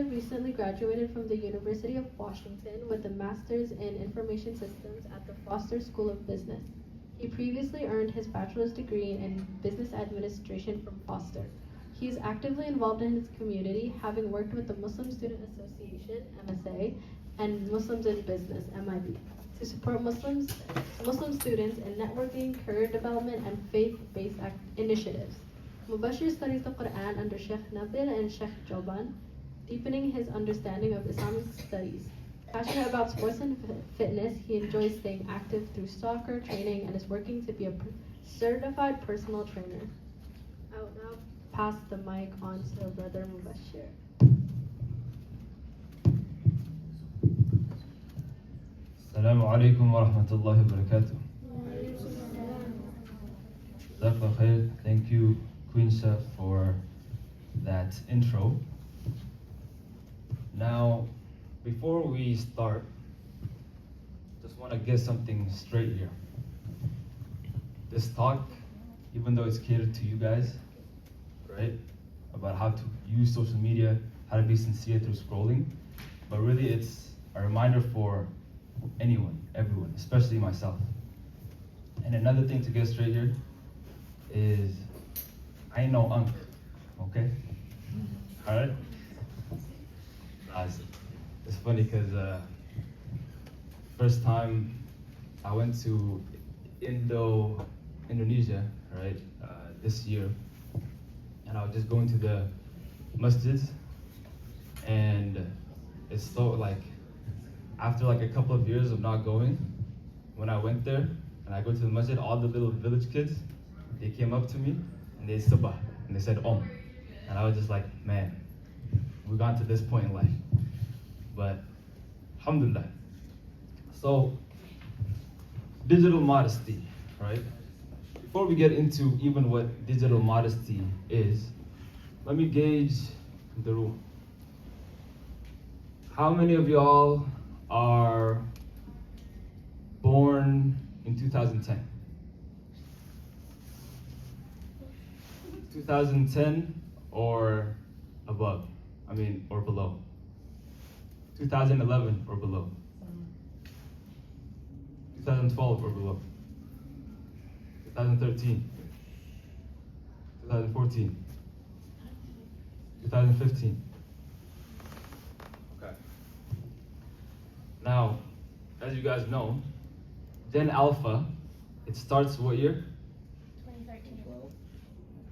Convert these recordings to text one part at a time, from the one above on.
Pasha recently graduated from the University of Washington with a master's in information systems at the Foster School of Business. He previously earned his bachelor's degree in business administration from Foster. He is actively involved in his community, having worked with the Muslim Student Association, MSA, and Muslims in Business, MIB, to support Muslim students in networking, career development, and faith-based initiatives. Mubashir studies the Quran under Sheikh Nabil and Sheikh Joban, deepening his understanding of Islamic studies. Passionate about sports and fitness, he enjoys staying active through soccer training and is working to be a certified personal trainer. I will now pass the mic on to Brother Mubashir. Assalamu alaikum wa rahmatullahi wa barakatuh. Jazakallah khair. Thank you, Queen Shah, for that intro. Now, before we start, just want to get something straight here. This talk, even though it's catered to you guys, right, about how to use social media, how to be sincere through scrolling, but really it's a reminder for anyone, everyone, especially myself. And another thing to get straight here is I ain't no unk, okay? Alright? It's funny because first time I went to Indonesia, right, this year, and I was just going to the masjids, and it's so like, after like a couple of years of not going, when I went there and I go to the masjid, all the little village kids, they came up to me and they sabah and they said and I was just like, man, we've gone to this point in life. But alhamdulillah. So digital modesty, right? Before we get into even what digital modesty is, let me gauge the room. How many of y'all are born in 2010? 2010 or above, or below. 2011 or below. 2012 or below. 2013. 2014. 2015. Okay. Now, as you guys know, Gen Alpha, it starts what year? 2013.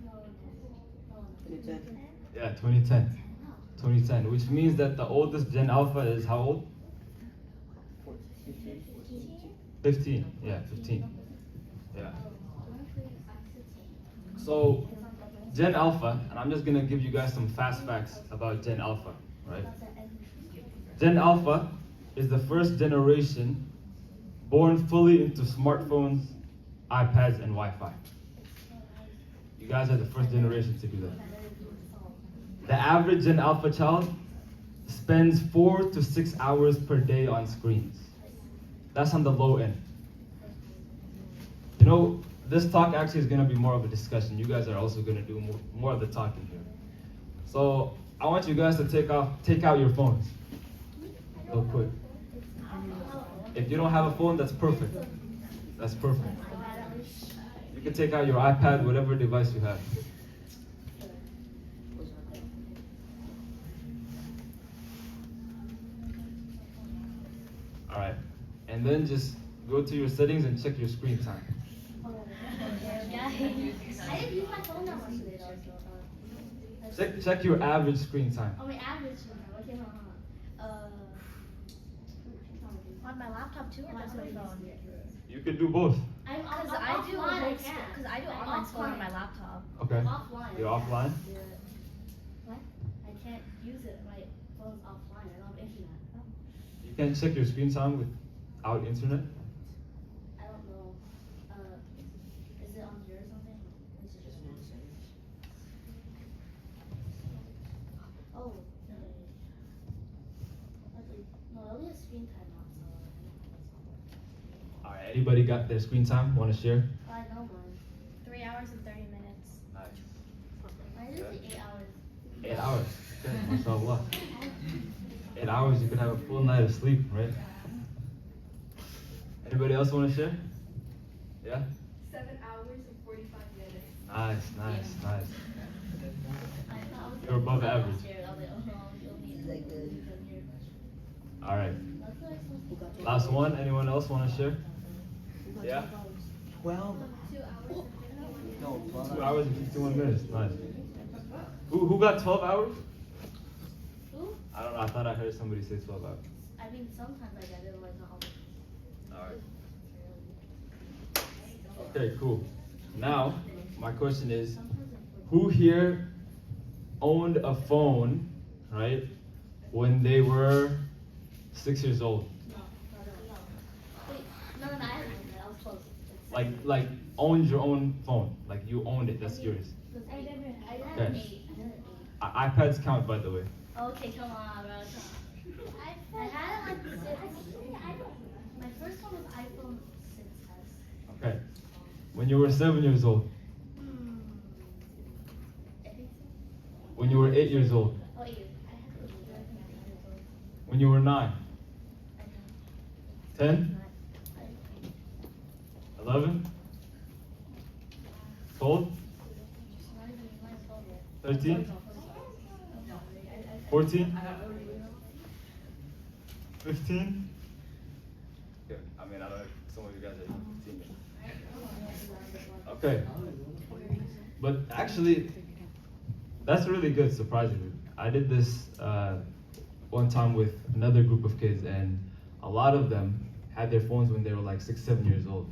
No, 2010. Yeah, 2010. 2010, which means that the oldest Gen Alpha is how old? 15. Yeah, 15. Yeah. So, Gen Alpha, and I'm just gonna give you guys some fast facts about Gen Alpha, right? Gen Alpha is the first generation born fully into smartphones, iPads, and Wi-Fi. You guys are the first generation to do that. The average Gen Alpha child spends 4 to 6 hours per day on screens. That's on the low end. You know, this talk actually is going to be more of a discussion. You guys are also going to do more of the talking here. So I want you guys to take out your phones real quick. If you don't have a phone, that's perfect. That's perfect. You can take out your iPad, whatever device you have. All right, and then just go to your settings and check your screen time. I didn't use my phone that much today, though. Check your average screen time. Oh, my average. Okay, hold on. On my laptop too, or on my phone? You could do both. I'm offline. Because I do online school on my laptop. Okay. I'm offline. You're offline? Yeah. What? I can't use it. My phone's offline. I don't have internet. You can check your screen time without internet? I don't know. Is it on here or something? Is it just one? Oh. No, it only has screen time now, so. All right, anybody got their screen time? Want to share? I know mine. 3 hours and 30 minutes. Nice. Mine is like 8 hours. 8 hours. Okay, mashallah. 8 hours, you could have a full night of sleep, right? Anybody else want to share? Yeah? 7 hours and 45 minutes. Nice, nice, nice. I was You're above average. scared. I was like, oh, you'll need All right. Last one. Anyone else want to share? Yeah? 12. 2 hours and 51 minutes. No, 12. 2 hours and 51 minutes. Nice. Who got 12 hours? Who? I don't know. I thought I heard somebody say 12 hours. I mean, sometimes I get it, like not all the time. All right. Okay, cool. Now, my question is, who here owned a phone, right, when they were 6 years old? Wait, no, I haven't. I was close. It's Like owned your own phone. Like you owned it. That's yours. I never had Okay. an 8. I had an 8. iPads count, by the way. Okay, come on, bro. I had it like 6. My first one was iPhone 6S. Okay. When you were 7 years old. I think so. When you were 8 years old. Oh, 8. I had to be 8 years old. When you were 9. I don't 10. know. 11. 12. 13. 14. 15. Yeah, I mean, I don't know if some of you guys are 15 yet. Okay. But actually, that's really good, surprisingly. I did this one time with another group of kids, and a lot of them had their phones when they were like 6, 7 years old.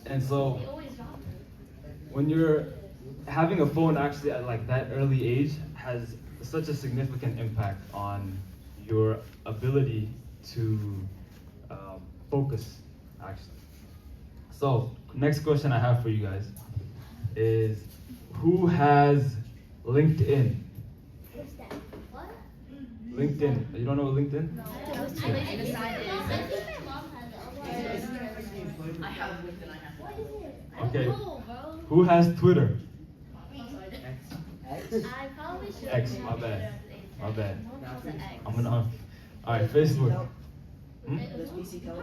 And so, They always drop it. when you're having a phone actually at like that early age has such a significant impact on your ability to focus, actually. So, next question I have for you guys is, who has LinkedIn? What's that? What? LinkedIn. You don't know what LinkedIn? No. I think my mom has it. I have LinkedIn, I have. What is it? Okay. No, bro. Who has Twitter? X. I probably should. X, my bad. My bad. X. I'm gonna. Alright, Facebook. Hmm? Does PC count?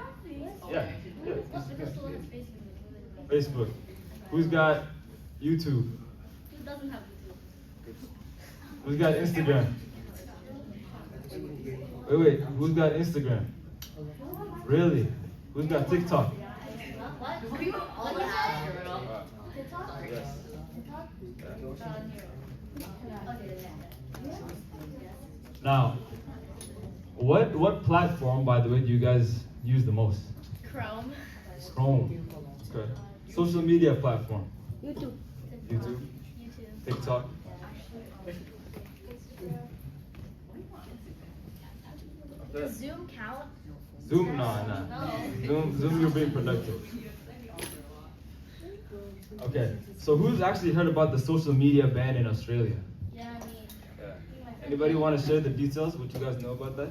Yeah. Yeah. Because someone has Facebook. Facebook. Who's got YouTube? Who doesn't have YouTube? Who's got Instagram? Wait, who's got Instagram? Really? Who's got TikTok? What? What you said? TikTok? Yes. TikTok? Okay, yeah. Now, what platform, by the way, do you guys use the most? Chrome. Chrome. Okay. Social media platform. YouTube. YouTube. YouTube. TikTok. Does Zoom count? Zoom? No. No. Zoom, you're being productive. Okay. So who's actually heard about the social media ban in Australia? Yeah, I mean. Yeah. Anybody want to share the details? What you guys know about that?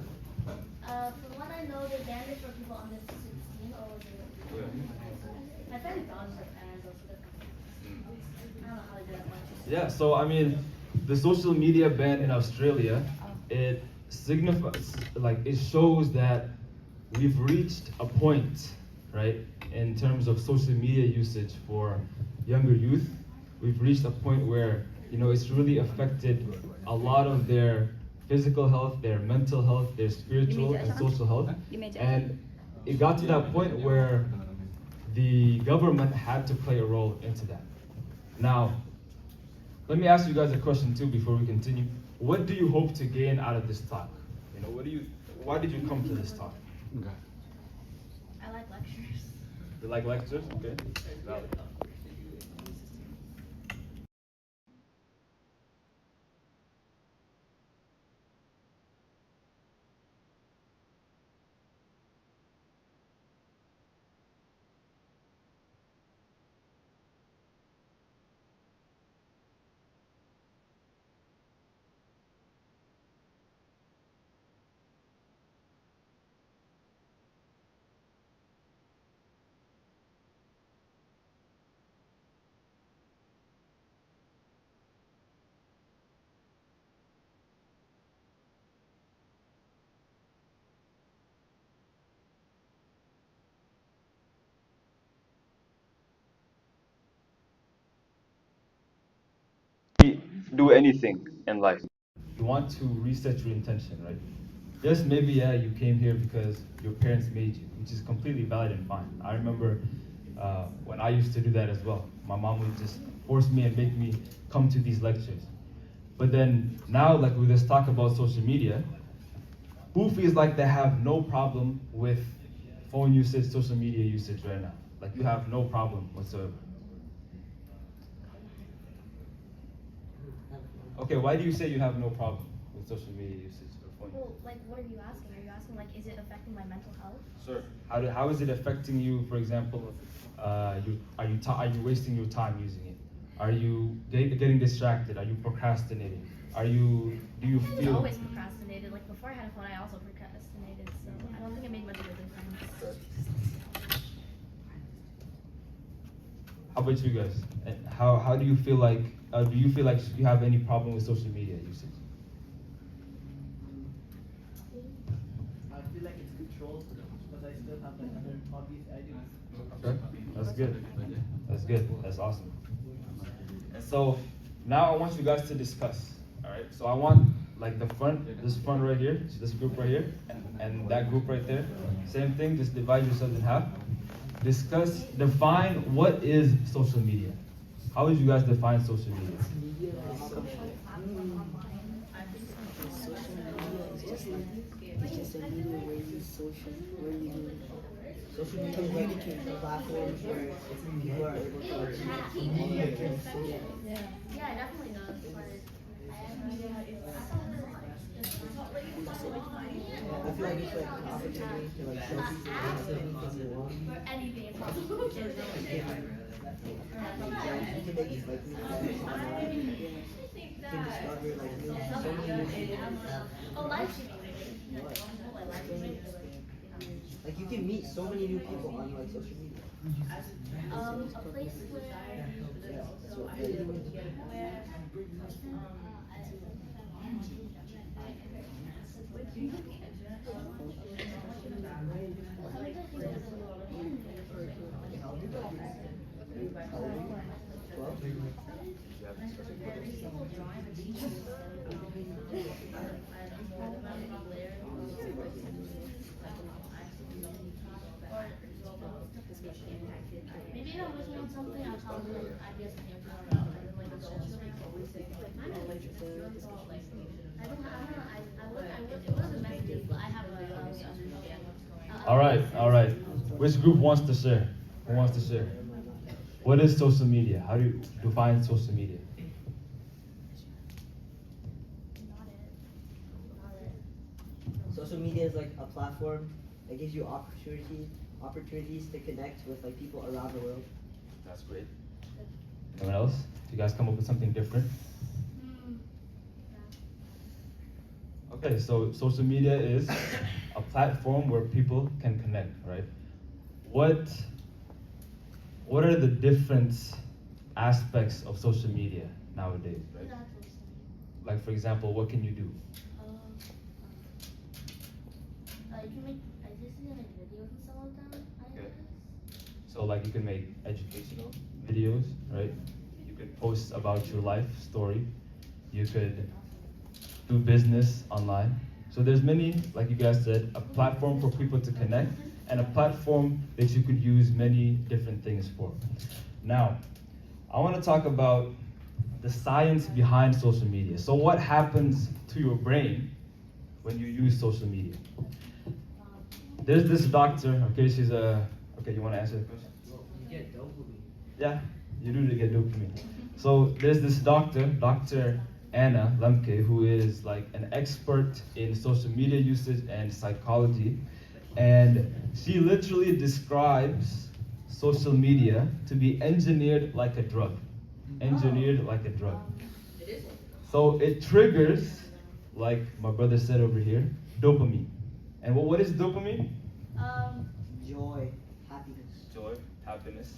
From what I know, they banned it for people under 16 or was it? Yeah. My friend's dogs are fans of it. I don't know how to do that much. Yeah, so I mean, the social media ban in Australia, it signifies, like, it shows that we've reached a point, right, in terms of social media usage for younger youth. We've reached a point where, you know, it's really affected a lot of their physical health, their mental health, their spiritual and social health. And it got to that point where the government had to play a role into that. Now, let me ask you guys a question too before we continue. What do you hope to gain out of this talk? You know, why did you come to this talk? I like lectures. You like lectures? Okay. Valid. do anything in life. You want to reset your intention, right? Yes, maybe yeah, you came here because your parents made you, which is completely valid and fine. I remember when I used to do that as well. My mom would just force me and make me come to these lectures. But then now, like we just talk about social media, who feels like they have no problem with phone usage, social media usage right now? Like you have no problem whatsoever. Okay, why do you say you have no problem with social media usage or phone Well, usage? like, what are you asking? Are you asking, like, is it affecting my mental health? Sure. How is it affecting you? For example, are you wasting your time using it? Are you getting distracted? Are you procrastinating? Do you I was feel? always procrastinated. Like, before I had a phone, I also procrastinated, so I don't think it made much of a difference. How about you guys? And how do you feel like? Do you feel like you have any problem with social media usage? I feel like it's controlled because I still have like other hobbies I do. Okay, that's good. That's good. That's awesome. And so now I want you guys to discuss. All right. So I want like this front right here, so this group right here, and that group right there. Same thing. Just divide yourselves in half. Define what is social media. How would you guys define social media? It's just a media where you social media communicate platforms where people are able to communicate. Yeah, I definitely know. I feel like it's like an opportunity to like show people anything you want. Anything is possible. You can make these like new friends online. You can discover like new so many new people. Oh, live streaming. Like you can meet so many new people on like social media. A place where Yeah. So maybe if I'm working on something, I'll probably I'd get something about it, like a social I don't it wasn't messages, but I have a All right. Which group wants to share? Who wants to share? What is social media? How do you define social media? social media is like a platform that gives you opportunities to connect with like people around the world. That's great. Anyone else? You guys come up with something different? Okay, so social media is a platform where people can connect, right? What are the different aspects of social media nowadays, right? Like for example, what can you do? You can make, I just see like videos and stuff like that. Okay. So like you can make educational videos, right? You could post about your life story. You could do business online. So there's many, like you guys said, a platform for people to connect and a platform that you could use many different things for. Now, I want to talk about the science behind social media. So what happens to your brain when you use social media? There's this doctor, okay, okay, you want to answer the question? You get dopamine. Yeah, you do get dopamine. So there's this doctor, Dr. Anna Lemke, who is like an expert in social media usage and psychology. And she literally describes social media to be engineered like a drug. Engineered like a drug. So it triggers, like my brother said over here, dopamine. And what is dopamine? Joy, happiness. Joy, happiness.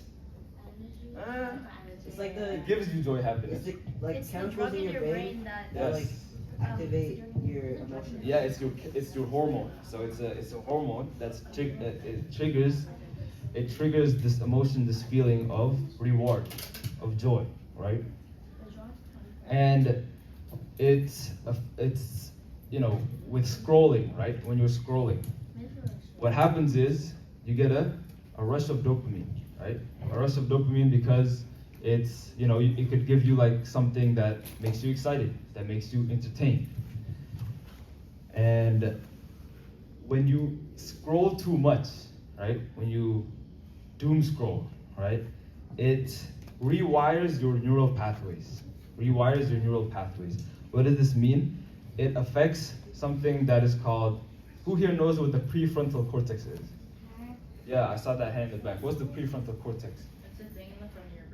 It's like the It gives you joy, happiness. it's the, like It's the chemicals drug in your brain that that Yes. like activate your emotions. Yeah, it's your hormone. So it's a hormone it triggers this emotion, this feeling of reward, of joy, right? And it's with scrolling, right? When you're scrolling, what happens is you get a rush of dopamine, right? A rush of dopamine because it's, it could give you like something that makes you excited, that makes you entertained. And when you scroll too much, right? When you doom scroll, right? It rewires your neural pathways. Rewires your neural pathways. What does this mean? It affects something that is called, who here knows what the prefrontal cortex is? Yeah, I saw that hand in the back. What's the prefrontal cortex? It's a thing in the front of your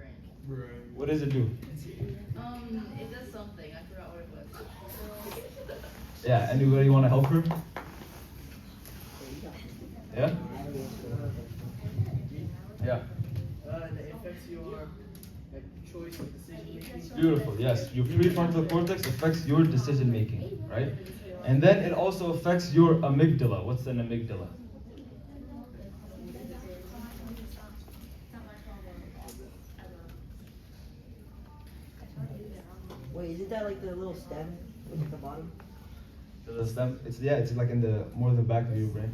brain. What does it do? It does something. I forgot what it was. Yeah, anybody want to help her? Yeah? Yeah. And it affects your choice of decision making. Beautiful, yes. Your prefrontal cortex affects your decision making, right? And then it also affects your amygdala. What's an amygdala? Wait, isn't that like the little stem at the bottom? The stem? It's like in the back of your brain.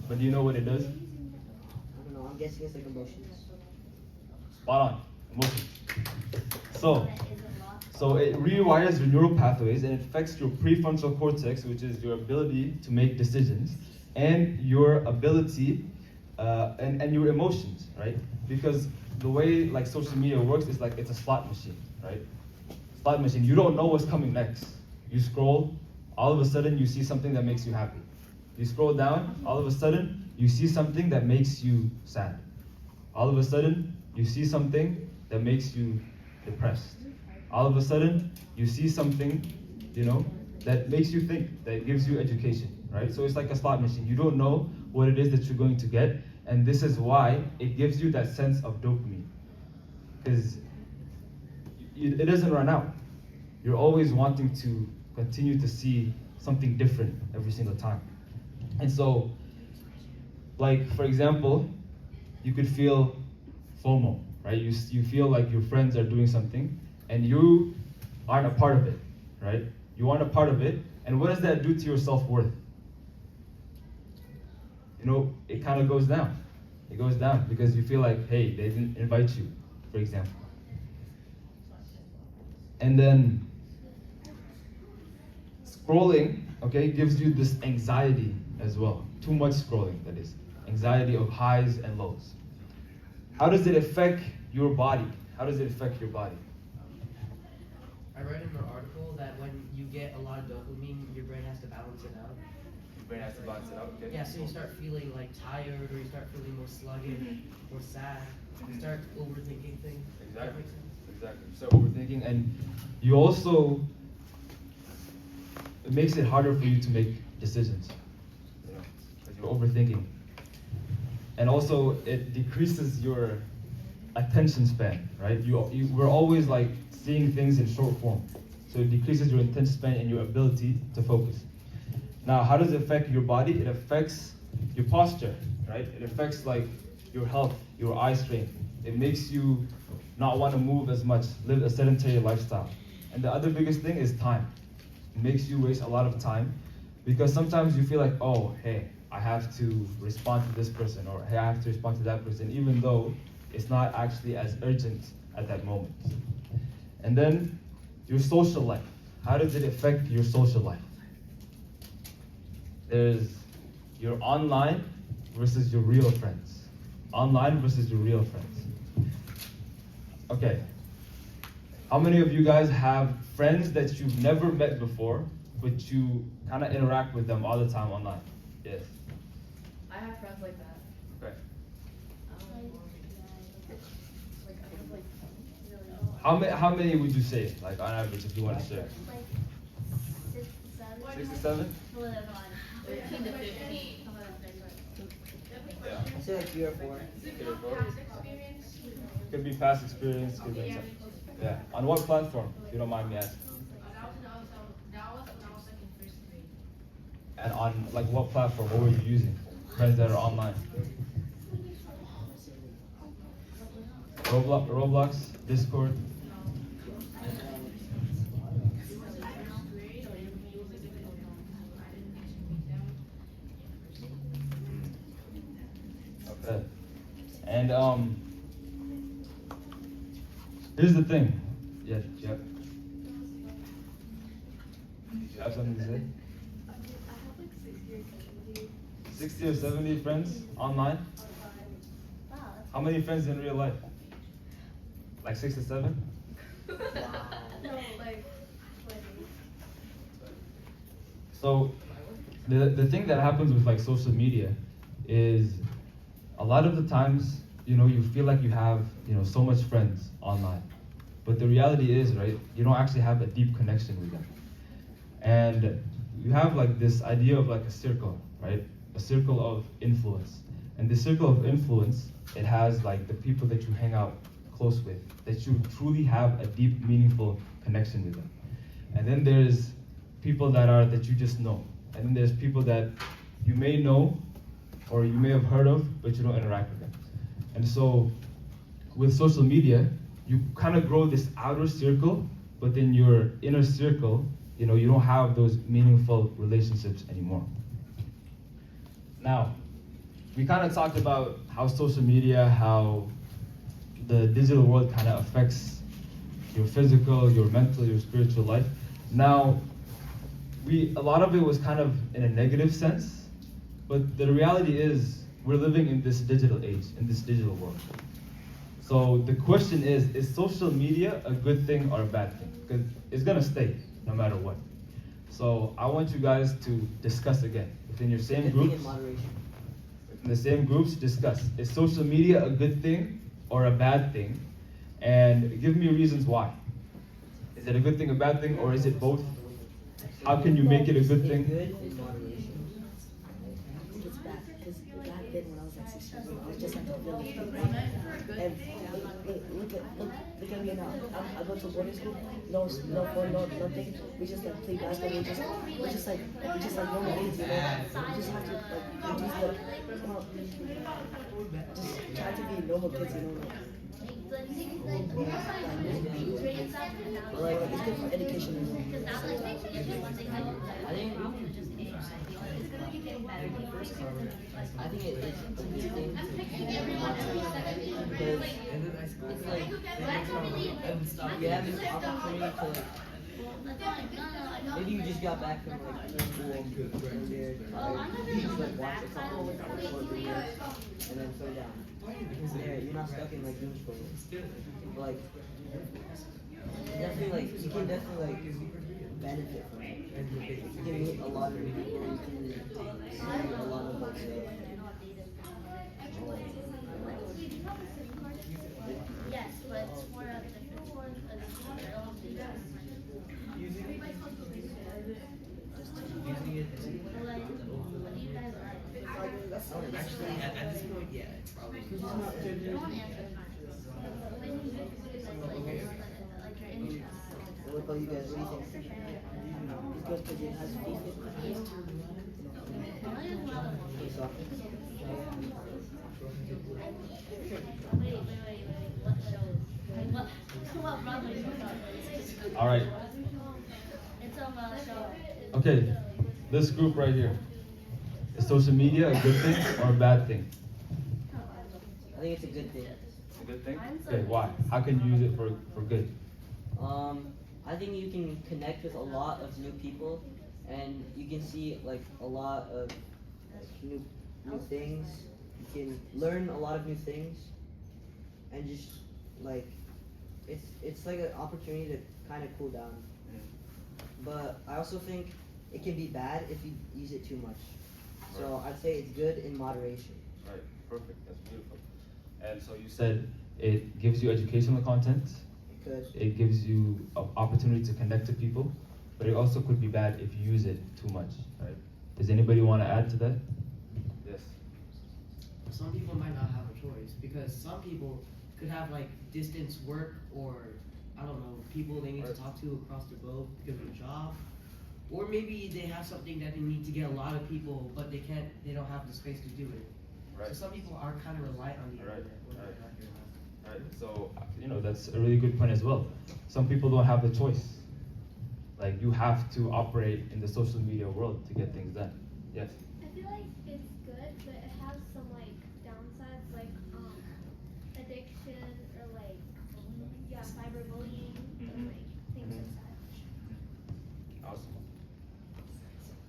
But do you know what it does? I don't know. I'm guessing it's like emotions. Spot on. Emotions. So it rewires your neural pathways and it affects your prefrontal cortex, which is your ability to make decisions, and your ability and your emotions, right? Because the way like social media works is like it's a slot machine, right? Slot machine. You don't know what's coming next. You scroll, all of a sudden you see something that makes you happy. You scroll down, all of a sudden you see something that makes you sad. All of a sudden you see something that makes you depressed. All of a sudden you see something, that makes you think, that gives you education, right? So it's like a slot machine. You don't know what it is that you're going to get, and this is why it gives you that sense of dopamine. Because it doesn't run out. You're always wanting to continue to see something different every single time. And so, like, for example, you could feel FOMO, right? You feel like your friends are doing something and you aren't a part of it, right? You aren't a part of it, and what does that do to your self-worth? It kind of goes down. It goes down because you feel like, hey, they didn't invite you, for example. And then scrolling, gives you this anxiety as well. Too much scrolling, that is. Anxiety of highs and lows. How does it affect your body? How does it affect your body? I read in an article that when you get a lot of dopamine, your brain has to balance it out. Your brain has to balance it out, okay? Yeah, so you start feeling like tired, or you start feeling more sluggish, or sad. You start overthinking things. Exactly. Exactly. You start overthinking, and you also, it makes it harder for you to make decisions, because you're overthinking. And also, it decreases your attention span, right? We're always like seeing things in short form, so it decreases your attention span and your ability to focus. Now, how does it affect your body? It affects your posture, right? It affects like your health, your eye strain. It makes you not want to move as much, live a sedentary lifestyle. And the other biggest thing is time. It makes you waste a lot of time because sometimes you feel like, oh, hey, I have to respond to this person, or hey, I have to respond to that person, even though it's not actually as urgent at that moment. And then your social life. How does it affect your social life? There's your online versus your real friends. Online versus your real friends. Okay. How many of you guys have friends that you've never met before, but you kind of interact with them all the time online? Yes. I have friends like that. Okay. Like I have like How many would you say, like on average, if you want to share? Like 6, 7. 6 to 7? 13 to 15. Yeah. I say like 3 or 4. Could be past experience. Could be yeah. On what platform? If you don't mind me asking. That was when I was like in first grade. And on like what platform? What were you using? Friends that are online. Roblox, Discord. And here's the thing. Yeah, yep. Do you have something to say? I have like 60 or 70. 60 or 70 friends online? Wow, How many friends in real life? Like 6 to 7? No, like 20. So the thing that happens with like social media is a lot of the times, you feel like you have, so much friends online. But the reality is, right, you don't actually have a deep connection with them. And you have like this idea of like a circle, right? A circle of influence. And the circle of influence, it has like the people that you hang out close with, that you truly have a deep, meaningful connection with them. And then there's people that you just know. And then there's people that you may know or you may have heard of, but you don't interact with them. And so with social media, you kind of grow this outer circle, but then your inner circle, you don't have those meaningful relationships anymore. Now, we kind of talked about how social media, how the digital world kind of affects your physical, your mental, your spiritual life. Now, a lot of it was kind of in a negative sense, but the reality is we're living in this digital age, in this digital world. So the question is social media a good thing or a bad thing? Because it's gonna stay no matter what. So I want you guys to discuss again within your same Good thing groups. in moderation. In the same groups, discuss. Is social media a good thing or a bad thing? And give me reasons why. Is it a good thing, a bad thing, or is it both? How can you make it a good It's thing? good in moderation. I think it's bad because back then when I was like 6 years old, I was just like a village kid. And look at me now. I go to boarding school. No phone, no nothing. We just like play basketball. We just like normal kids, you know. We just have to like reduce the just try to be normal kids, you know. Like it's good for education, you know. I think I think it is a good thing to be moderation because And then I school. it's like you have this opportunity to like maybe you just got back from like school and you're tired. You just like watch a couple of short videos and then throw down. Yeah, you're not stuck in like doom scrolling. But like definitely like you can definitely like benefit from it. You can meet a lot of new people. You can see a lot of like Yes, but it's more of a different one what do you guys like? Actually, at this point, yeah, it's probably. Don't answer like your interests. what about you guys? What do you think? It's good because it has faith. Okay, soccer. Wait. What shows? What brothers? All right. It's a show. Okay, this group right here. Is social media a good thing or a bad thing? I think it's a good thing. It's a good thing? Okay, why? How can you use it for good? I think you can connect with a lot of new people, and you can see like a lot of new things. You can learn a lot of new things, and just like it's like an opportunity to kind of cool down. But I also think it can be bad if you use it too much. So I'd say it's good in moderation. Right, perfect, that's beautiful. And so you said it gives you educational content, It could. it gives you an opportunity to connect to people, but it also could be bad if you use it too much, right? Does anybody want to add to that? Yes. Some people might not have a choice because some people could have like distance work or I don't know, people they need to talk to across the globe because of a job. Or maybe they have something that they need to get a lot of people, but they don't have the space to do it. Right. So some people are kind of reliant on the Right, internet. when they're right. not doing that. Right, so that's a really good point as well. Some people don't have the choice. Like you have to operate in the social media world to get things done. Yes. I feel like it's good, but it has some like downsides like addiction or like cyberbullying or like things like that. Awesome.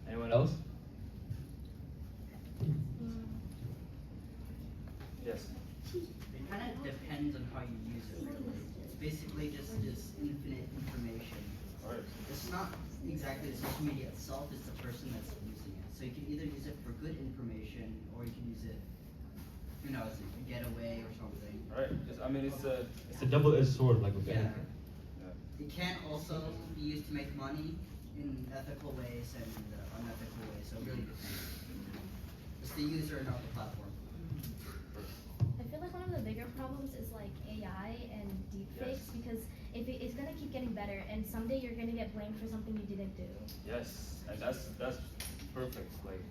Anyone else? Yes. It kind of depends on how you use it. Really. It's basically just infinite information. Alright. It's not exactly the social media itself, it's the person that's using it. So you can either use it for good information, or you can use it, as a getaway or something. Alright. I mean, it's a double-edged sword, like with Yeah. anything. It can also be used to make money in ethical ways and unethical ways. So it really depends. It's the user, not the platform. I feel like one of the bigger problems is like AI and deepfakes because if it's gonna keep getting better, and someday you're gonna get blamed for something you didn't do. Yes, and that's perfect. Like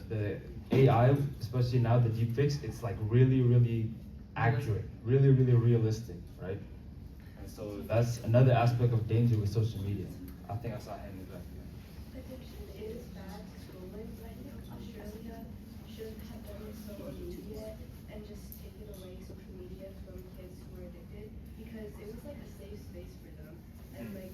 the AI, especially now the deepfakes, it's like really accurate, really realistic, right? And so that's another aspect of danger with social media. I think I saw him in the back. Addiction is bad schooling. I think Australia should have done it so immediate and just taken away social media from kids who are addicted because it was like a safe space for them. And like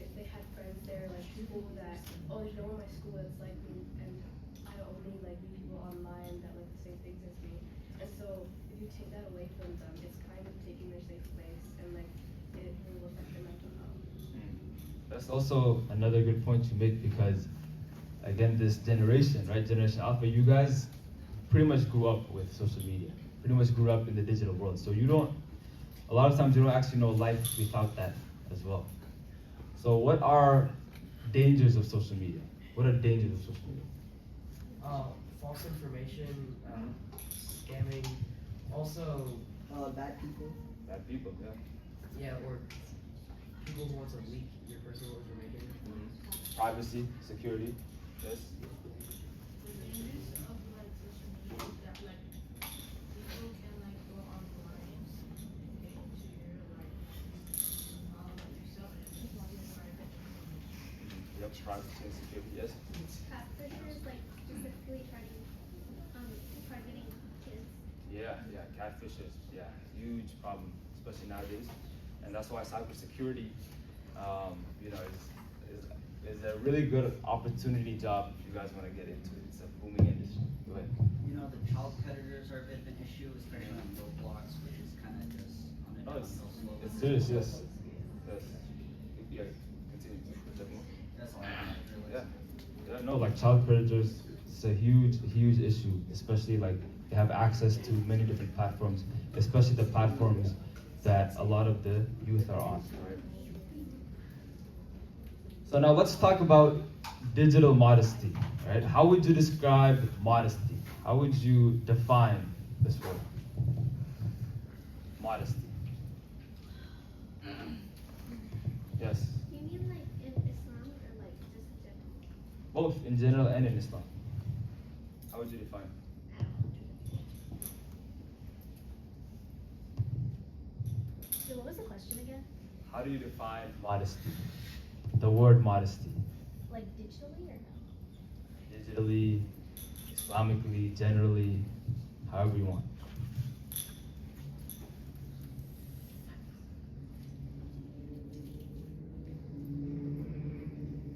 if they had friends there, like people that, you know what, my school is like me, and I only like meet people online that like the same things as me. And so if you take that away from them, it's kind of taking their safe place, and like it will affect their mental health. That's also another good point to make because, again, this generation, right, Generation Alpha, you guys pretty much grew up with social media, pretty much grew up in the digital world. So a lot of times you don't actually know life without that as well. So what are dangers of social media? What are dangers of social media? False information, scamming, also Bad people. Bad people, yeah. yeah, or people who want to leak your personal information. Privacy, security, yes. The dangers of like social media is that like people can like go online and get into your like yourself and just private information. Yep, privacy and security, yes. Catfishers like specifically targeting kids. Yeah, catfishes, huge problem, especially nowadays, and that's why cybersecurity, is a really good opportunity job if you guys want to get into it. It's a booming industry. Go ahead. The child predators are a bit of an issue, especially on Roblox, which is kind of just on a downhill slope. It's serious, yes. Yeah, continue. That's all I have, really. Yeah, no, like child predators, it's a huge issue, especially like they have access to many different platforms, especially the platforms that a lot of the youth are on, right? So now let's talk about digital modesty, right? How would you describe modesty? How would you define this word? Modesty. Yes. You mean like in Islam or like just in general? Both in general and in Islam. How would you define? So what was the question again? How do you define modesty? The word modesty. Like digitally or no? Digitally, Islamically, generally, however you want.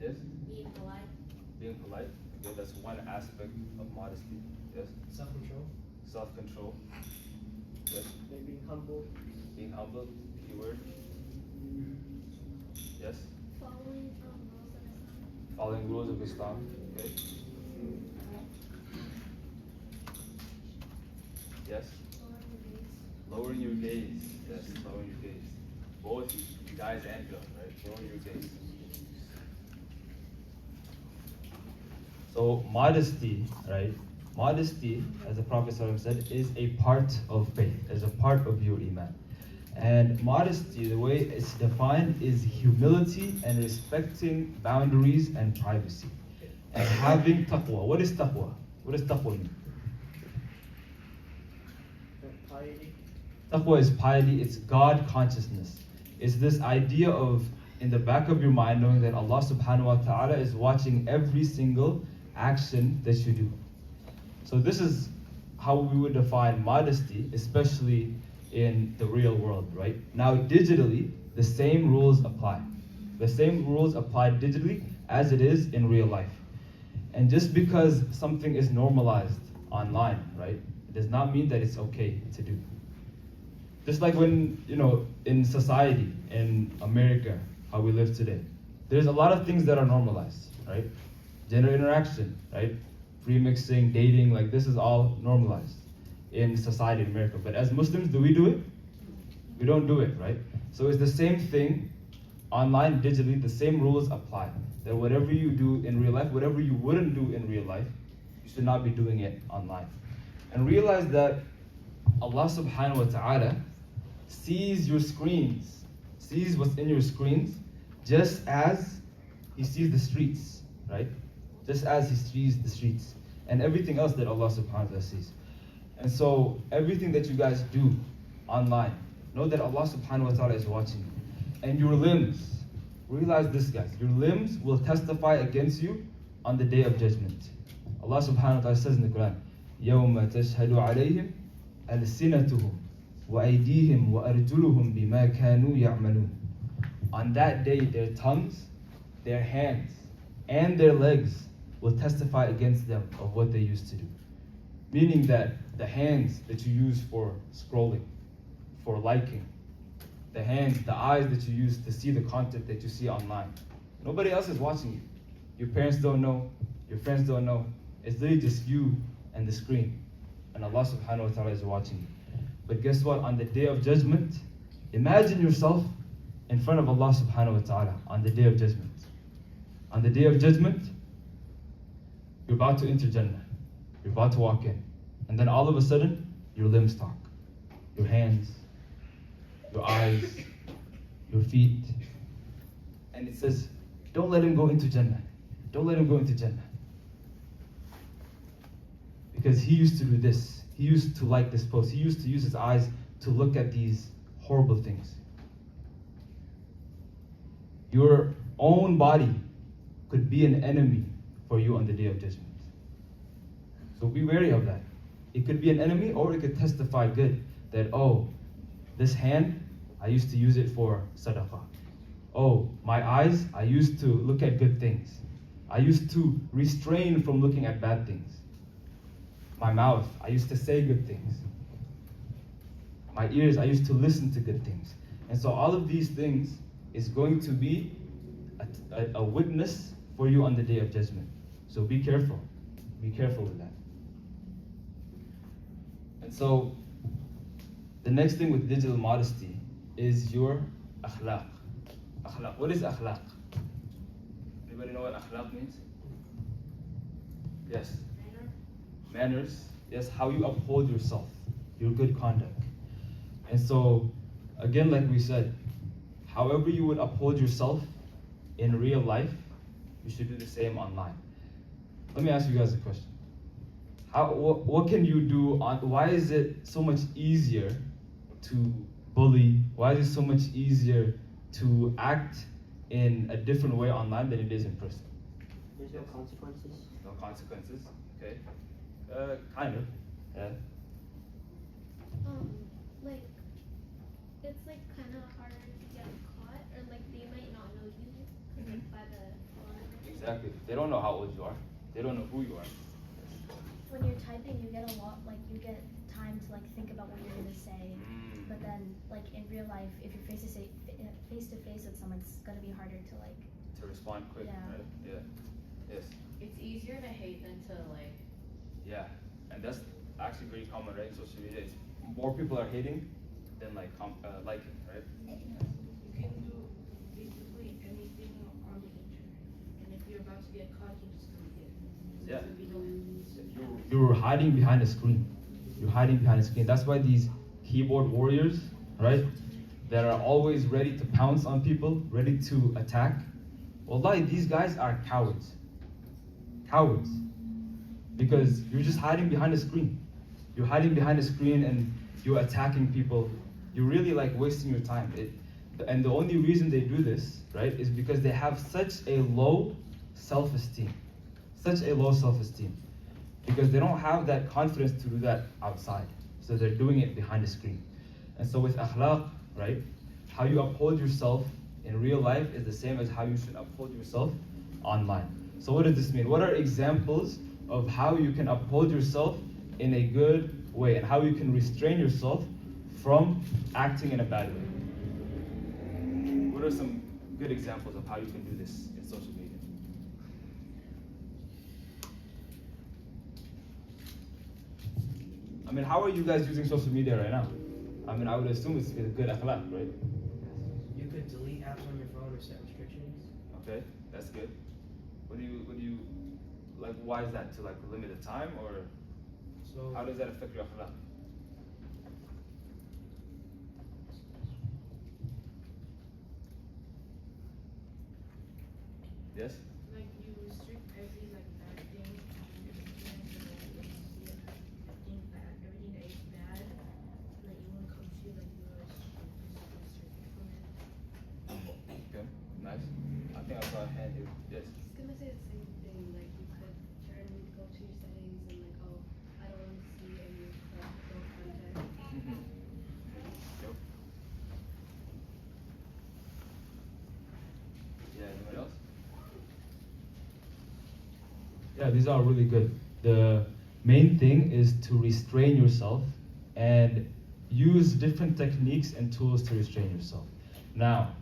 Yes? Being polite. Being polite. Okay, that's one aspect of modesty. Yes? Self-control. Self-control. Yes? Being humble. Being humble. Keyword. Yes? Following rules of Islam. Following rules of Islam. Okay? Yes? Lowering your gaze. Yes, lowering your gaze. Both guys and girls, right? Lowering your gaze. So modesty, right? Modesty, as the Prophet ﷺ said, is a part of faith, is a part of your iman. And modesty, the way it's defined, is humility and respecting boundaries and privacy. And having taqwa. What is taqwa? What does taqwa mean? Piety. Taqwa is piety, it's God consciousness. It's this idea of, in the back of your mind, knowing that Allah subhanahu wa ta'ala is watching every single action that you do. So this is how we would define modesty, especially in the real world, right? Now, digitally, the same rules apply. The same rules apply digitally as it is in real life. And just because something is normalized online, right, it does not mean that it's okay to do. Just like when, in society, in America, how we live today, there's a lot of things that are normalized, right? Gender interaction, right? Premixing, dating, like this is all normalized in society in America. But as Muslims, do we do it? We don't do it, right? So it's the same thing online, digitally, the same rules apply. That whatever you do in real life, whatever you wouldn't do in real life, you should not be doing it online. And realize that Allah subhanahu wa ta'ala sees your screens, sees what's in your screens, just as He sees the streets, right? Just as He sees the streets and everything else that Allah subhanahu wa ta'ala sees. And so everything that you guys do online, know that Allah subhanahu wa ta'ala is watching you. And your limbs, realize this, guys, your limbs will testify against you on the day of judgment. Allah subhanahu wa ta'ala says in the Quran, يَوْمَ تَشْهَدُ عَلَيْهِمْ أَلْسِنَتُهُمْ وَأَيْدِيهِمْ وَأَرْجُلُهُمْ بِمَا كَانُوا يَعْمَلُونَ. On that day, their tongues, their hands, and their legs will testify against them of what they used to do. Meaning that the hands that you use for scrolling, for liking, the hands, the eyes that you use to see the content that you see online, nobody else is watching you. Your parents don't know, your friends don't know. It's literally just you and the screen. And Allah subhanahu wa ta'ala is watching you. But guess what? On the day of judgment, imagine yourself in front of Allah subhanahu wa ta'ala on the day of judgment. On the day of judgment, you're about to enter Jannah. You're about to walk in. And then all of a sudden, your limbs talk. Your hands, your eyes, your feet. And it says, don't let him go into Jannah. Don't let him go into Jannah. Because he used to do this. He used to like this post. He used to use his eyes to look at these horrible things. Your own body could be an enemy for you on the day of judgment. So be wary of that. It could be an enemy, or it could testify good. That, oh, this hand, I used to use it for sadaqah. Oh, my eyes, I used to look at good things. I used to restrain from looking at bad things. My mouth, I used to say good things. My ears, I used to listen to good things. And so all of these things is going to be a witness for you on the day of judgment. So be careful. Be careful with that. And so the next thing with digital modesty is your akhlaq. Akhlaq. What is akhlaq? Anybody know what akhlaq means? Yes. Manners. Yes, how you uphold yourself, your good conduct. And so, again, like we said, however you would uphold yourself in real life, you should do the same online. Let me ask you guys a question. What can you do why is it so much easier to bully? Why is it so much easier to act in a different way online than it is in person? There's no consequences. No consequences, okay. Kind of, yeah. Like, it's like kind of harder to get caught, or like they might not know you by the phone. Exactly. They don't know how old you are. They don't know who you are. When you're typing, you get a lot, like you get time to like think about what you're gonna say. But then, like in real life, if you're face to face with someone, it's gonna be harder to like. To respond quick, Yeah. right? Yeah. Yes. It's easier to hate than to like. Yeah, and that's actually very common, right? In social media, it's more people are hating than liking, right? You can do basically anything on the internet, and if you're about to get caught, you just don't get it. Yeah. There'll be no evidence. You're hiding behind a screen. You're hiding behind a screen. That's why these keyboard warriors, right, that are always ready to pounce on people, ready to attack. Wallahi, these guys are cowards. Cowards. Because you're just hiding behind a screen. You're hiding behind a screen and you're attacking people. You're really like wasting your time. And the only reason they do this, right, is because they have such a low self-esteem. Such a low self-esteem. because they don't have that confidence to do that outside. So they're doing it behind the screen. And so with akhlaq, right, how you uphold yourself in real life is the same as how you should uphold yourself online. So what does this mean? What are examples of how you can uphold yourself in a good way and how you can restrain yourself from acting in a bad way? What are some good examples of how you can do this in social media? I mean, how are you guys using social media right now? I mean, I would assume it's good akhlaq, right? You could delete apps on your phone or set restrictions. Okay, that's good. What do you, like, why is that? To like limit the time, or So how does that affect your akhlaq? Yes? Like you restrict every like bad thing on your internet, so that you don't see everything bad, everything that is bad, like it won't come to you, like you're restricted from it. Okay, nice. I think I saw a hand here. Yes. I was gonna say the same thing, like you could go to your settings and like, oh, I don't want to see any like adult content. Yep. Yeah, anyone else? Yeah, these are really good. The main thing is to restrain yourself and use different techniques and tools to restrain yourself. Now,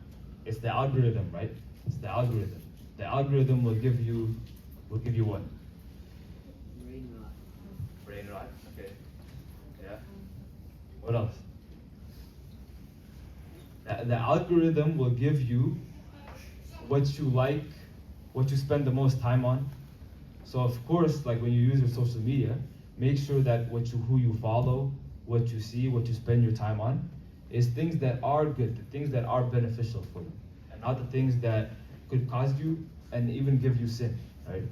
it's the algorithm, right? It's the algorithm. The algorithm will give you what? Brain rot. Brain rot. Okay. Yeah. What else? The algorithm will give you what you like, what you spend the most time on. So of course, like when you use your social media, make sure that who you follow, what you see, what you spend your time on, is things that are good, the things that are beneficial for you, and not the things that could cause you and even give you sin, right?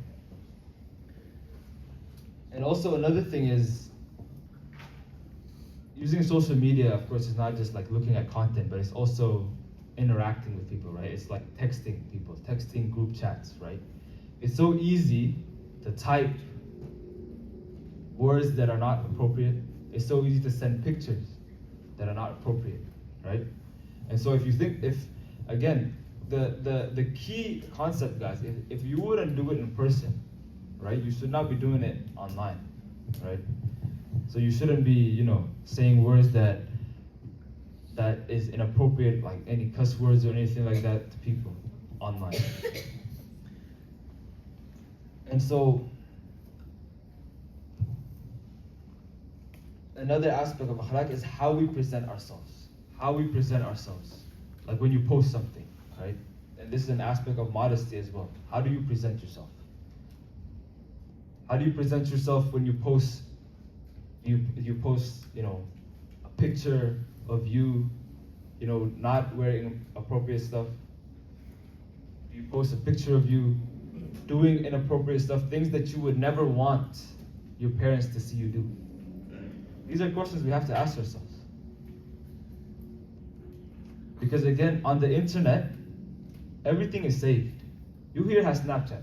And also another thing is, using social media, of course, is not just like looking at content, but it's also interacting with people, right? It's like texting people, texting group chats, right? It's so easy to type words that are not appropriate. It's so easy to send pictures that are not appropriate, right? And so if again, the key concept, guys, if you wouldn't do it in person, right, you should not be doing it online, right? So you shouldn't be, saying words that is inappropriate, like any cuss words or anything like that to people online. And so another aspect of akhlaq is how we present ourselves. How we present ourselves. Like when you post something, right? And this is an aspect of modesty as well. How do you present yourself? How do you present yourself when you post you post, a picture of you, not wearing appropriate stuff? You post a picture of you doing inappropriate stuff, things that you would never want your parents to see you do. These are questions we have to ask ourselves. Because again, on the internet, everything is saved. You here have Snapchat.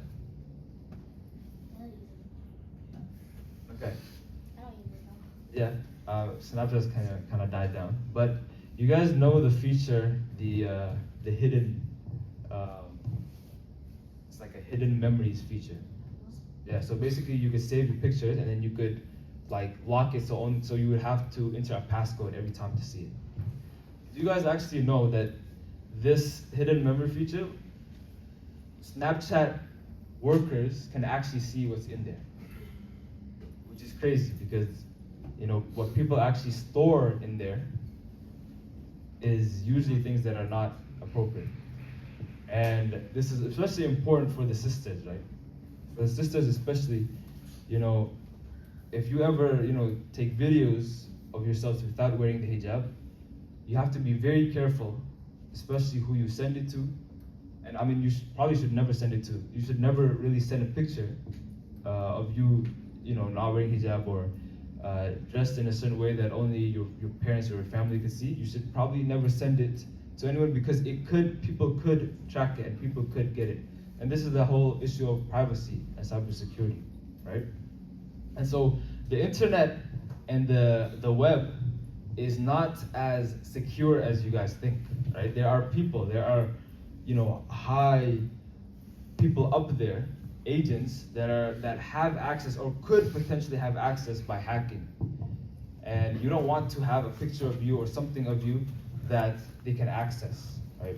Okay. I don't use it though. Yeah, Snapchat's kind of died down. But you guys know the feature, the hidden, it's like a hidden memories feature. Yeah, so basically you could save your pictures and then you could like lock it so you would have to enter a passcode every time to see it. Do you guys actually know that this hidden memory feature, Snapchat workers can actually see what's in there? Which is crazy because, what people actually store in there is usually things that are not appropriate. And this is especially important for the sisters, right? For the sisters especially, if you ever, take videos of yourselves without wearing the hijab, you have to be very careful, especially who you send it to. And I mean, you probably should never send it to. You should never really send a picture of you, not wearing hijab or dressed in a certain way that only your parents or your family could see. You should probably never send it to anyone because people could track it and people could get it. And this is the whole issue of privacy and cybersecurity, right? And so the internet and the web is not as secure as you guys think, right? There are people, there are, high people up there, agents that have access or could potentially have access by hacking. And you don't want to have a picture of you or something of you that they can access, right?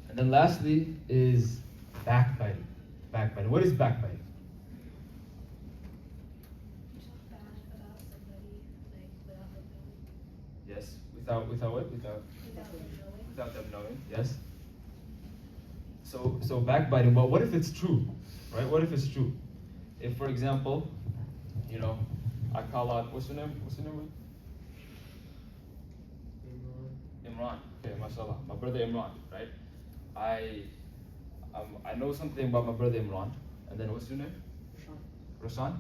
And then lastly is backbiting. Backbiting. What is backbiting? Talk bad about somebody, like, without them knowing. Yes. Without what? Without them knowing. Yes. So backbiting. But what if it's true, right? What if it's true? If, for example, I call out, what's your name? Imran. Okay, mashallah. My brother Imran, right? I know something about my brother Imran. And then what's your name? Rashan.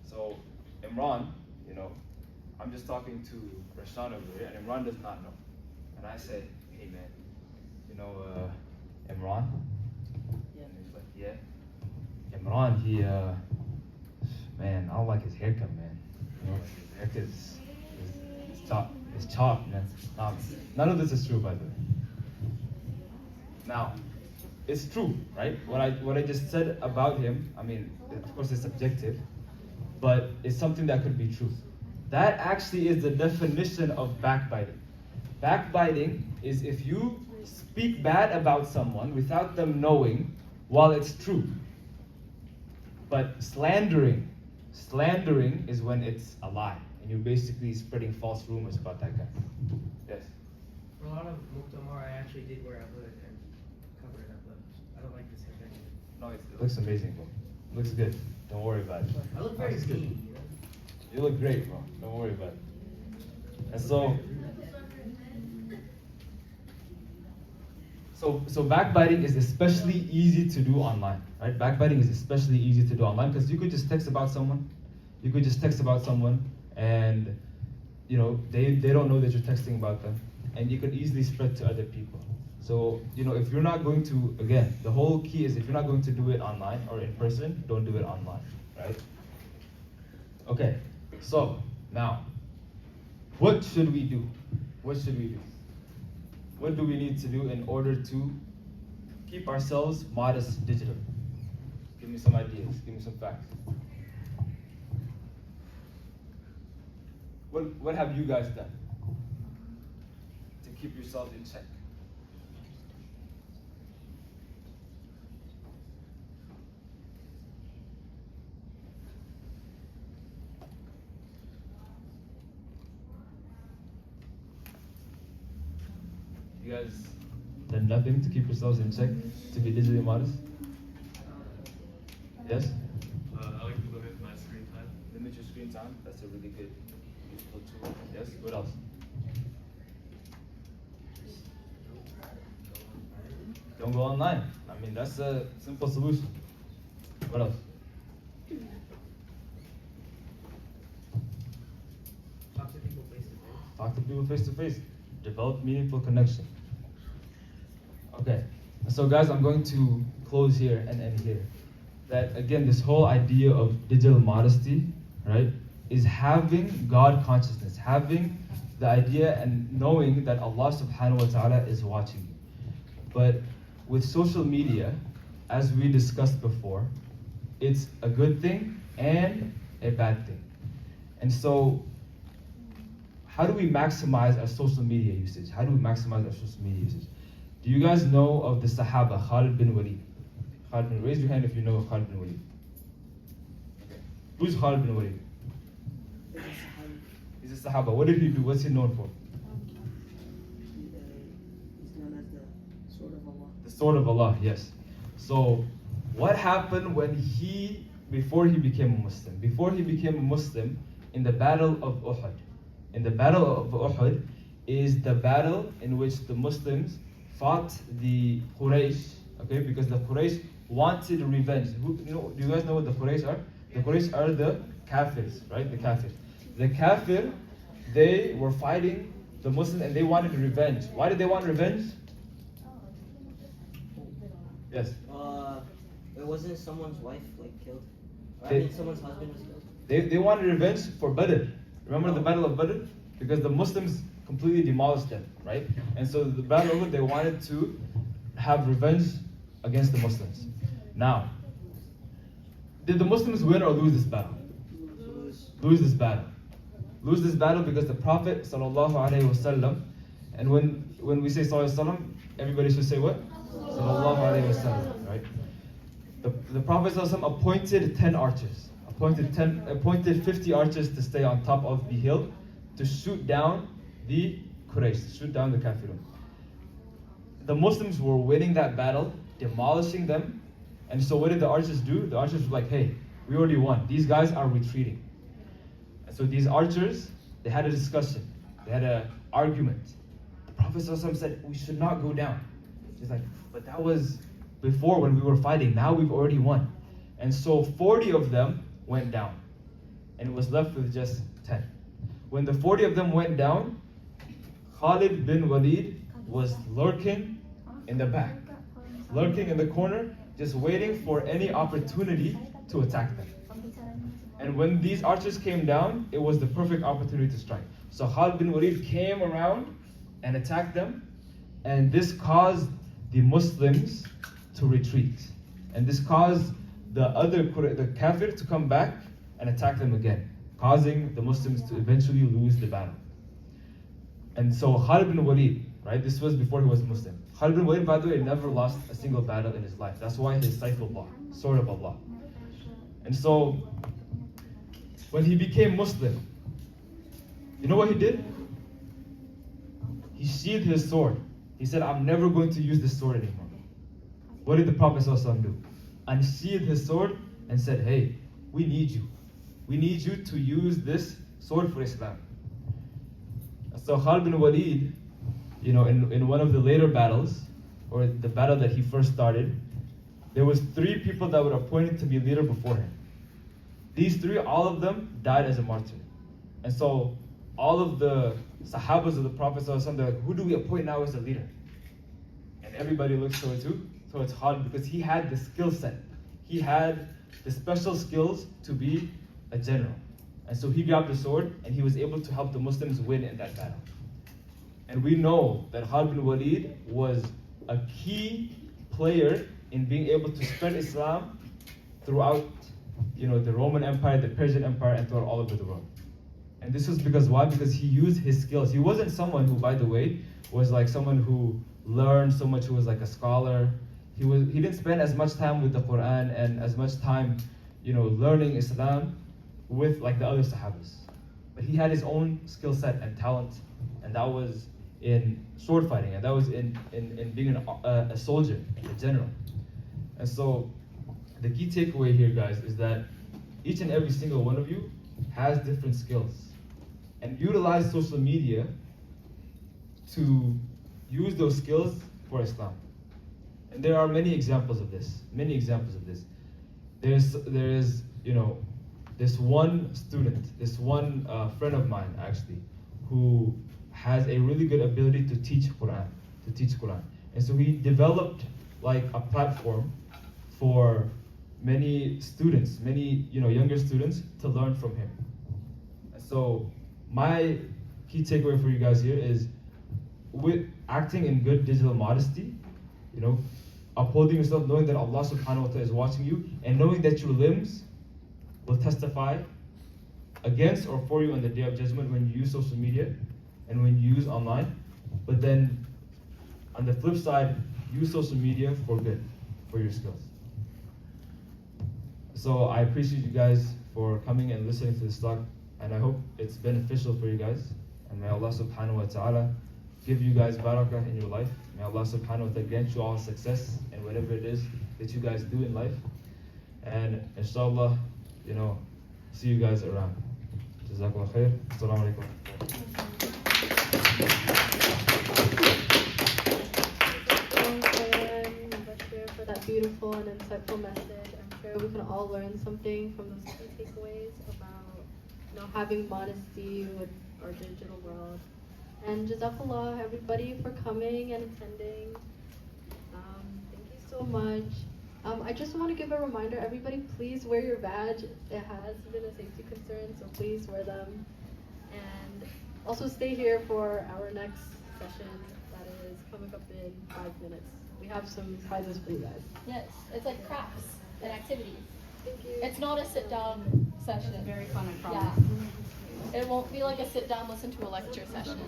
So Imran, I'm just talking to Rashan over here, and Imran does not know. And I say, hey man, Imran? Yeah. And he's like, yeah. Imran, man, I don't like his haircut, man. His haircut is chopped, man. None of this is true, by the way. Now, it's true, right? What I just said about him, I mean, of course it's subjective, but it's something that could be true. That actually is the definition of backbiting. Backbiting is if you speak bad about someone without them knowing while it's true. But slandering is when it's a lie, and you're basically spreading false rumors about that guy. Yes? For a lot of Muktamar, I actually did wear a hood and cover it up, but I don't like this haircut either. No, it looks amazing, bro. It looks good. Don't worry about it. I look very Looks good. clean, You look great, bro. Don't worry about it. And so backbiting is especially easy to do online, right? Backbiting is especially easy to do online because you could just text about someone. And they don't know that you're texting about them, and you could easily spread to other people. So if you're not going to, again, the whole key is if you're not going to do it online or in person, don't do it online, right? Okay, so now, what should we do? What do we need to do in order to keep ourselves modest digitally? Give me some ideas, give me some facts. What have you guys done to keep yourselves in check? You guys done nothing to keep yourselves in check, to be digitally modest? Yes? I like to limit my screen time. Limit your screen time. That's a really good, useful tool. Yes? What else? Don't go online. I mean, that's a simple solution. What else? Talk to people face to face. Talk to people face to face. Develop meaningful connection. Okay. So guys, I'm going to close here and end here. That again, this whole idea of digital modesty, right, is having God consciousness, having the idea and knowing that Allah subhanahu wa ta'ala is watching you. But with social media, as we discussed before, it's a good thing and a bad thing. And so, how do we maximize our social media usage? Do you guys know of the Sahaba, Khalid bin Walid? Raise your hand if you know of Khalid bin Walid. Okay. Who's Khalid bin Walid? He's a Sahaba. What did he do? What's he known for? He's known as the Sword of Allah. The Sword of Allah, yes. So, what happened before he became a Muslim? Before he became a Muslim, in the Battle of Uhud. In the Battle of Uhud is the battle in which the Muslims fought the Quraysh, okay? Because the Quraysh wanted revenge. Do you guys know what the Quraysh are? The Quraysh are the Kafirs, right? The Kafirs. The Kafir, they were fighting the Muslims and they wanted revenge. Why did they want revenge? Yes. It wasn't someone's wife killed. I They- mean, someone's husband was killed. They wanted revenge for Badr. Remember the Battle of Badr? Because the Muslims completely demolished them, right? And so the Battle of Badr, they wanted to have revenge against the Muslims. Now, did the Muslims win or lose this battle? Lose this battle. Lose this battle because the Prophet sallallahu alaihi wasallam, and when we say sallallahu alaihi wasallam, everybody should say what? Sallallahu alaihi wasallam, right? The Prophet sallallahu alaihi wasallam appointed 10 archers, appointed 50 archers to stay on top of the hill to shoot down the Quraysh, to shoot down the Kafirun. The Muslims were winning that battle, demolishing them, and so what did the archers do? The archers were like, hey, we already won. These guys are retreating. And so these archers, they had a discussion. They had an argument. The Prophet ﷺ said, we should not go down. He's like, but that was before when we were fighting. Now we've already won. And so 40 of them went down. And it was left with just 10. When the 40 of them went down, Khalid bin Walid was lurking in the back, lurking in the corner, just waiting for any opportunity to attack them. And when these archers came down, it was the perfect opportunity to strike. So Khalid bin Walid came around and attacked them, and this caused the Muslims to retreat. And this caused the Kafir to come back and attack them again, causing the Muslims to eventually lose the battle. And so Khalid bin Walid, right, this was before he was Muslim. Khalid bin Walid, by the way, never lost a single battle in his life. That's why his Saifullah, sword of Allah. And so, when he became Muslim, you know what he did? He sheathed his sword. He said, I'm never going to use this sword anymore. What did the Prophet ﷺ do? Unsheathed his sword and said, hey, we need you. We need you to use this sword for Islam. So Khalid bin Walid, you know, in one of the later battles, or the battle that he first started, there was 3 people that were appointed to be leader before him. These 3, all of them died as a martyr. And so all of the Sahabas of the Prophet ﷺ, they're like, who do we appoint now as a leader? And everybody looks towards who? Towards Khalid, because he had the skill set. He had the special skills to be a general. And so he grabbed the sword and he was able to help the Muslims win in that battle. And we know that Khalid bin Walid was a key player in being able to spread Islam throughout, you know, the Roman Empire, the Persian Empire, and throughout all over the world. And this was because why? Because he used his skills. He wasn't someone who, by the way, was like someone who learned so much, who was like a scholar. He didn't spend as much time with the Quran and as much time, you know, learning Islam with like the other Sahabas. But he had his own skill set and talent, and that was in sword fighting, and that was in being a soldier, a general. And so the key takeaway here, guys, is that each and every single one of you has different skills. And utilize social media to use those skills for Islam. And there are many examples of this. There is, you know, this one student, this one friend of mine actually, who has a really good ability to teach Quran. And so he developed like a platform for many students, many, you know, younger students to learn from him. So my key takeaway for you guys here is, with acting in good digital modesty, you know, upholding yourself, knowing that Allah subhanahu wa ta'ala is watching you, and knowing that your limbs will testify against or for you on the day of judgment when you use social media and when you use online. But then on the flip side, use social media for good, for your skills. So I appreciate you guys for coming and listening to this talk, and I hope it's beneficial for you guys. And may Allah subhanahu wa ta'ala give you guys barakah in your life. May Allah subhanahu wa ta'ala grant you all success in whatever it is that you guys do in life. And inshallah, you know, see you guys around. Jazakallah khair. Assalamu alaikum. For that beautiful and insightful message. I'm sure we can all learn something from those key takeaways about, you know, having modesty with our digital world. And Jazakallah everybody for coming and attending. Thank you so much. I just want to give a reminder, everybody, please wear your badge. It has been a safety concern, so please wear them. And also stay here for our next session that is coming up in 5 minutes. We have some prizes for you guys. Yes, it's like crafts and activities. Thank you. It's not a sit-down session. It's very fun, I Yeah. promise. It won't be like a sit-down, listen to a lecture session.